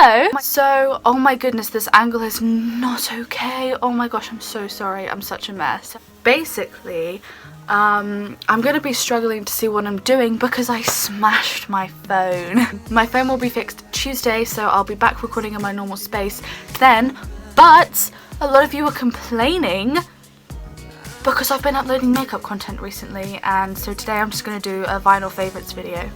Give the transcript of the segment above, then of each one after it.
Hello! So, oh my goodness, this angle is not okay. Oh my gosh, I'm so sorry. I'm such a mess. Basically, I'm gonna be struggling to see what I'm doing because I smashed my phone. My phone will be fixed Tuesday, so I'll be back recording in my normal space then, but a lot of you are complaining because I've been uploading makeup content recently, and so today I'm just gonna do a vinyl favorites video.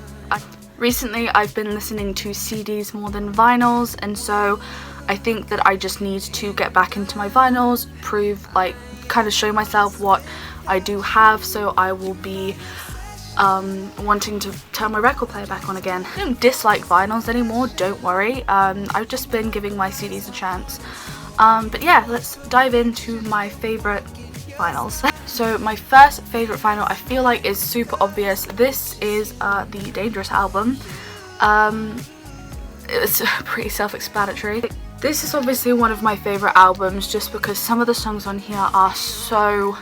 Recently I've been listening to CDs more than vinyls, and so I think that I just need to get back into my vinyls, kind of show myself what I do have, so I will be wanting to turn my record player back on again. I don't dislike vinyls anymore, don't worry. I've just been giving my CDs a chance. But yeah, let's dive into my favourite vinyls. So my first favourite vinyl I feel like is super obvious. This is the Dangerous album. It's pretty self-explanatory. This is obviously one of my favourite albums just because some of the songs on here are so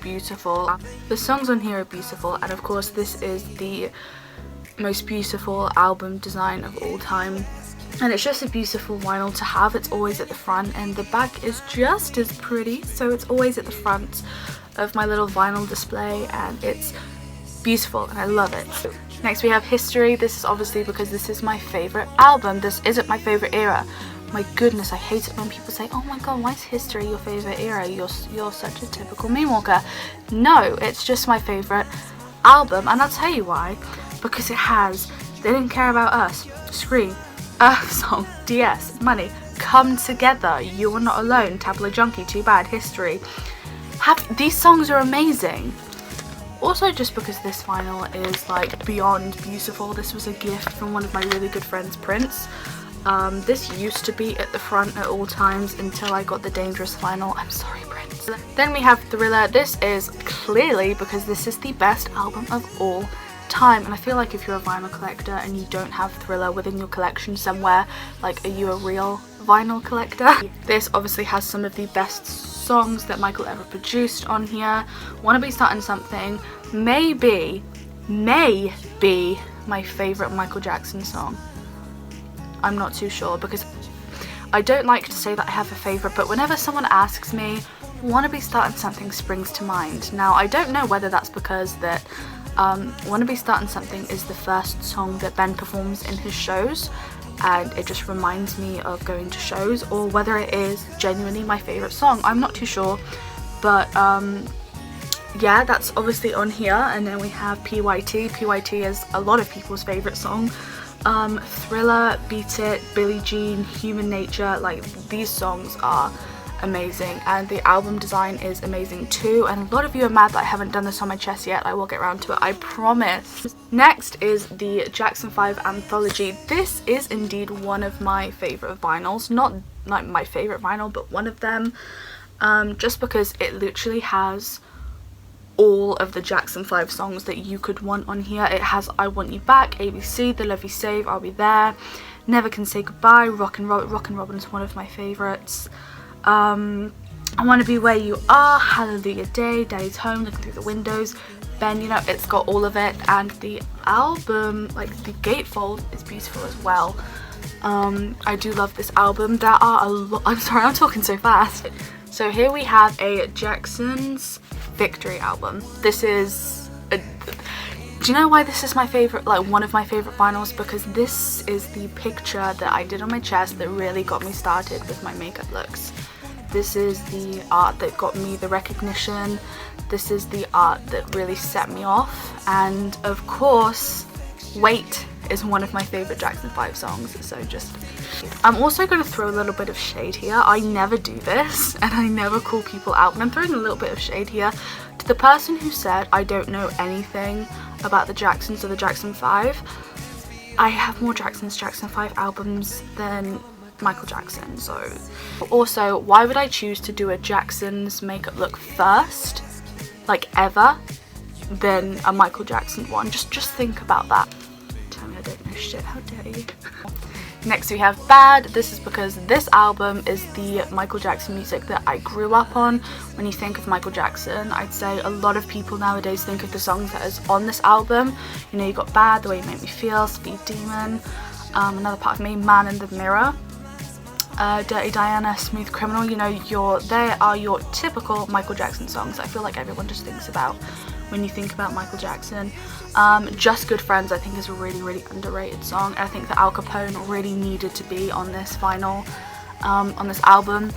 beautiful. The songs on here are beautiful, and of course this is the most beautiful album design of all time. And it's just a beautiful vinyl to have. It's always at the front, and the back is just as pretty, so it's always at the front of my little vinyl display, and it's beautiful and I love it. Next we have History. This is obviously because this is my favourite album. This isn't my favourite era. My goodness, I hate it when people say, oh my god, why is History your favourite era? You're such a typical meme walker. No, it's just my favourite album, and I'll tell you why. Because it has They Didn't Care About Us, Scream, Earth Song, DS, Money, Come Together, You Are Not Alone, Tabloid Junkie, Too Bad, History. These songs are amazing. Also just because this vinyl is like beyond beautiful. This was a gift from one of my really good friends, Prince. This used to be at the front at all times until I got the Dangerous vinyl. I'm sorry, Prince. Then we have Thriller. This is clearly because this is the best album of all time, and I feel like if you're a vinyl collector and you don't have Thriller within your collection somewhere, like, are you a real vinyl collector? This obviously has some of the best songs that Michael ever produced on here. Wanna Be Starting Something may be my favourite Michael Jackson song. I'm not too sure because I don't like to say that I have a favourite, but whenever someone asks me, Wanna Be Starting Something springs to mind. Now I don't know whether that's because that Wanna Be Starting Something is the first song that Ben performs in his shows, and it just reminds me of going to shows, or whether it is genuinely my favourite song. I'm not too sure, but yeah, that's obviously on here. And then we have PYT. PYT is a lot of people's favourite song. Thriller, Beat It, Billie Jean, Human Nature, like, these songs are amazing, and the album design is amazing too, and a lot of you are mad that I haven't done this on my chest yet. I will get around to it, I promise. Next is the Jackson 5 Anthology. This is indeed one of my favourite vinyls, not like my favourite vinyl, but one of them, just because it literally has all of the Jackson 5 songs that you could want on here. It has I Want You Back, ABC, The Love You Save, I'll Be There, Never Can Say Goodbye, Rock and Robin's one of my favourites. I Want to Be Where You Are, Hallelujah Day, Daddy's Home, Looking Through the Windows, Ben, you know, it's got all of it, and the album, like the gatefold, is beautiful as well. I do love this album. There are a lot, I'm sorry, I'm talking so fast. So here we have a Jackson's Victory album. This is do you know why this is my favourite, like one of my favourite vinyls? Because this is the picture that I did on my chest that really got me started with my makeup looks. This is the art that got me the recognition. This is the art that really set me off. And of course, Wait is one of my favourite Jackson 5 songs, so just... I'm also going to throw a little bit of shade here. I never do this, and I never call people out, but I'm throwing a little bit of shade here to the person who said I don't know anything about the Jacksons or the Jackson 5. I have more Jackson 5 albums than Michael Jackson, so... Also, why would I choose to do a Jackson's makeup look first, like ever, than a Michael Jackson one? Just think about that. Tell me I don't know shit, how dare you. Next we have Bad. This is because this album is the Michael Jackson music that I grew up on. When you think of Michael Jackson, I'd say a lot of people nowadays think of the songs that is on this album. You know, you got Bad, The Way You Make Me Feel, Speed Demon, Another Part of Me, Man in the Mirror, Dirty Diana, Smooth Criminal. You know, they are your typical Michael Jackson songs I feel like everyone just thinks about when you think about Michael Jackson. Just Good Friends I think is a really, really underrated song. I think that Al Capone really needed to be on this vinyl, on this album.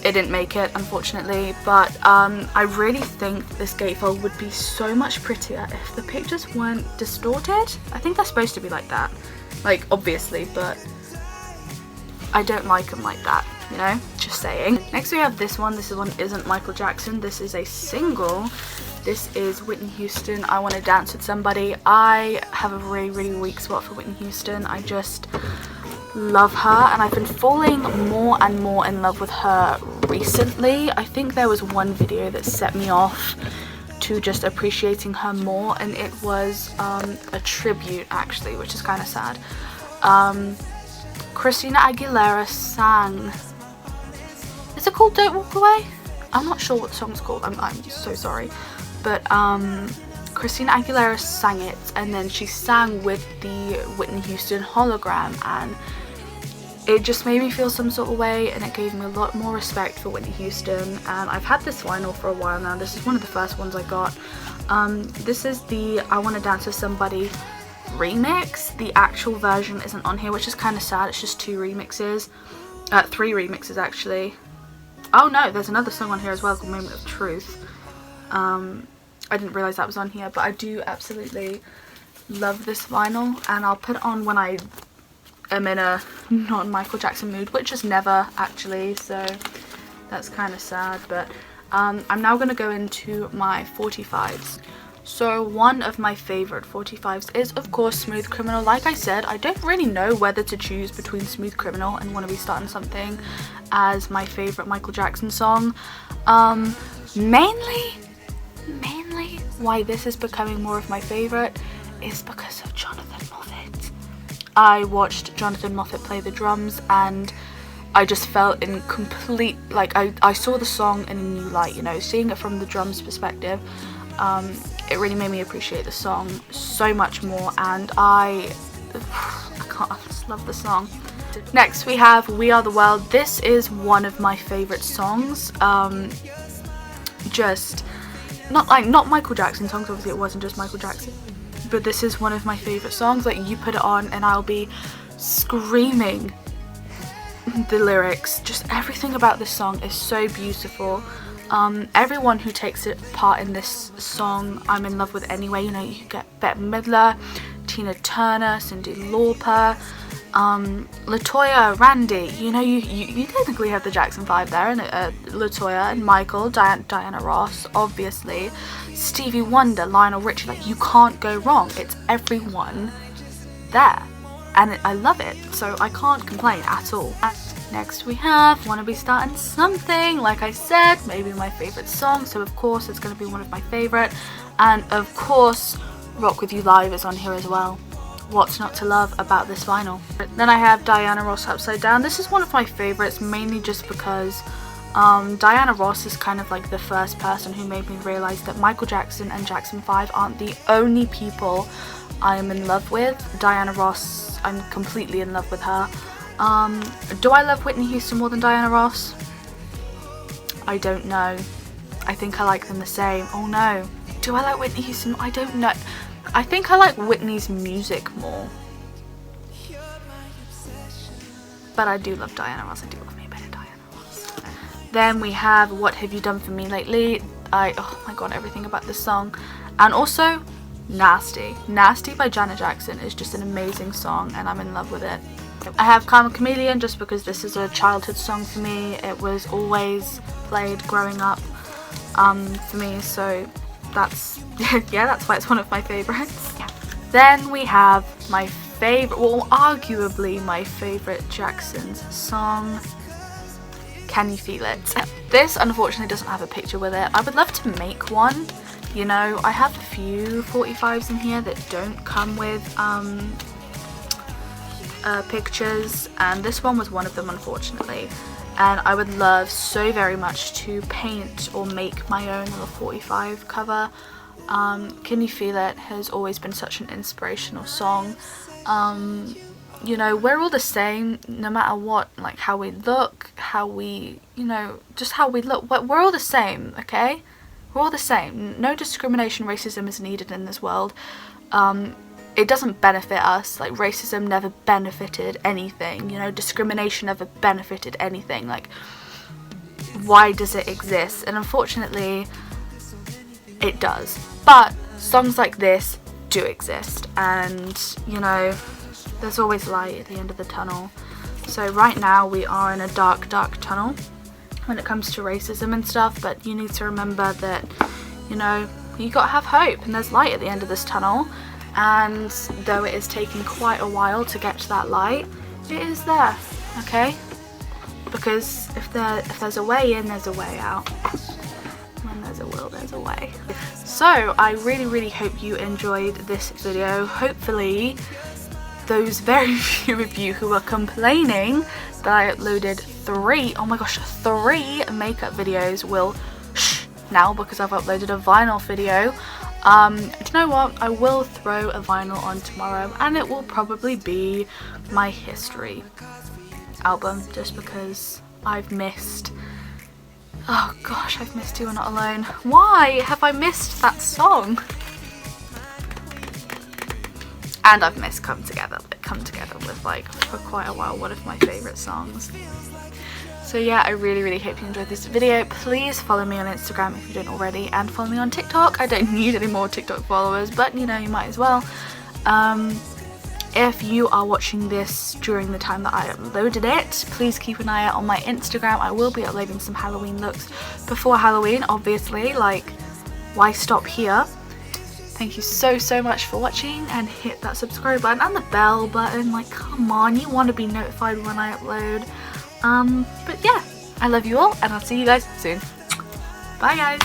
It didn't make it, unfortunately, but I really think this gatefold would be so much prettier if the pictures weren't distorted. I think they're supposed to be like that, like, obviously, but I don't like them like that, you know, just saying. Next we have this one. This one isn't Michael Jackson. This is a single. This is Whitney Houston, I Wanna Dance With Somebody. I have a really, really weak spot for Whitney Houston. I just love her, and I've been falling more and more in love with her recently. I think there was one video that set me off to just appreciating her more, and it was a tribute actually, which is kind of sad. Christina Aguilera sang, is it called Don't Walk Away? I'm not sure what the song's called, I'm so sorry, but Christina Aguilera sang it, and then she sang with the Whitney Houston hologram, and it just made me feel some sort of way, and it gave me a lot more respect for Whitney Houston. And I've had this vinyl for a while now. This is one of the first ones I got. This is the I Wanna Dance With Somebody remix. The actual version isn't on here, which is kind of sad. It's just 2 remixes, 3 remixes actually. Oh no, there's another song on here as well called Moment of Truth. I didn't realise that was on here, but I do absolutely love this vinyl, and I'll put it on when I am in a non-Michael Jackson mood, which is never actually, so that's kind of sad. But I'm now going to go into my 45s. So one of my favourite 45s is of course Smooth Criminal. Like I said, I don't really know whether to choose between Smooth Criminal and Wanna Be Starting Something as my favourite Michael Jackson song. Mainly why this is becoming more of my favourite is because of Jonathan Moffat. I watched Jonathan Moffat play the drums, and I just felt in complete, like, I saw the song in a new light, you know, seeing it from the drums perspective. It really made me appreciate the song so much more, and I just love the song. Next we have We Are The World. This is one of my favourite songs. Just not Michael Jackson songs, obviously it wasn't just Michael Jackson, but this is one of my favourite songs. Like, you put it on and I'll be screaming the lyrics. Just everything about this song is so beautiful. Everyone who takes part in this song I'm in love with anyway. You know, you get Bette Midler, Tina Turner, Cyndi Lauper, LaToya, Randy. You know, you technically have the Jackson 5 there, and LaToya and Michael, Diana Ross, obviously, Stevie Wonder, Lionel Richie. Like, you can't go wrong. It's everyone there, and I love it, so I can't complain at all. Next we have Wanna Be Starting Something. Like I said, maybe my favourite song, so of course it's going to be one of my favourite. And of course Rock With You Live is on here as well. What's not to love about this vinyl? Then I have Diana Ross, Upside Down. This is one of my favourites, mainly just because Diana Ross is kind of like the first person who made me realise that Michael Jackson and Jackson 5 aren't the only people I am in love with. Diana Ross, I'm completely in love with her. Do I love Whitney Houston more than Diana Ross? I don't know. I think I like them the same. Oh no. Do I like Whitney Houston? I don't know. I think I like Whitney's music more. But I do love Diana Ross. I do love me a bit of Diana Ross. Then we have What Have You Done For Me Lately. Oh my god, everything about this song. And also Nasty. Nasty by Janet Jackson is just an amazing song, and I'm in love with it. I have Chameleon just because this is a childhood song for me. It was always played growing up for me, so that's yeah, that's why it's one of my favorites. Yeah. Then we have my favorite, well, arguably my favorite Jackson's song, Can You Feel It? This unfortunately doesn't have a picture with it. I would love to make one. You know, I have a few 45s in here that don't come with pictures, and this one was one of them, unfortunately. And I would love so very much to paint or make my own little 45 cover. Can You Feel It has always been such an inspirational song. you know, we're all the same no matter what, like how we look, how we, you know, just how we look. We're all the same, okay? We're all the same. No discrimination, racism is needed in this world. It doesn't benefit us. Like, racism never benefited anything, you know, discrimination never benefited anything. Like, why does it exist? And unfortunately, it does. But songs like this do exist, and, you know, there's always light at the end of the tunnel. So right now we are in a dark, dark tunnel when it comes to racism and stuff, but you need to remember that, you know, you gotta have hope, and there's light at the end of this tunnel. And though it is taking quite a while to get to that light, it is there, okay? Because if there's a way in, there's a way out. When there's a will, there's a way. So I really, really hope you enjoyed this video. Hopefully those very few of you who are complaining that I uploaded three makeup videos will shh now, because I've uploaded a vinyl video. Do you know what? I will throw a vinyl on tomorrow, and it will probably be my history album, just because I've missed, oh gosh, I've missed You Are Not Alone. Why have I missed that song? And I've missed Come Together with, like, for quite a while, one of my favourite songs. So yeah, I really, really hope you enjoyed this video. Please follow me on Instagram if you don't already, and follow me on TikTok. I don't need any more TikTok followers, but you know, you might as well. If you are watching this during the time that I uploaded it, please keep an eye out on my Instagram. I will be uploading some Halloween looks before Halloween, obviously. Like, why stop here? Thank you so, so much for watching, and hit that subscribe button and the bell button. Like, come on, you want to be notified when I upload. But yeah, I love you all, and I'll see you guys soon. Bye guys!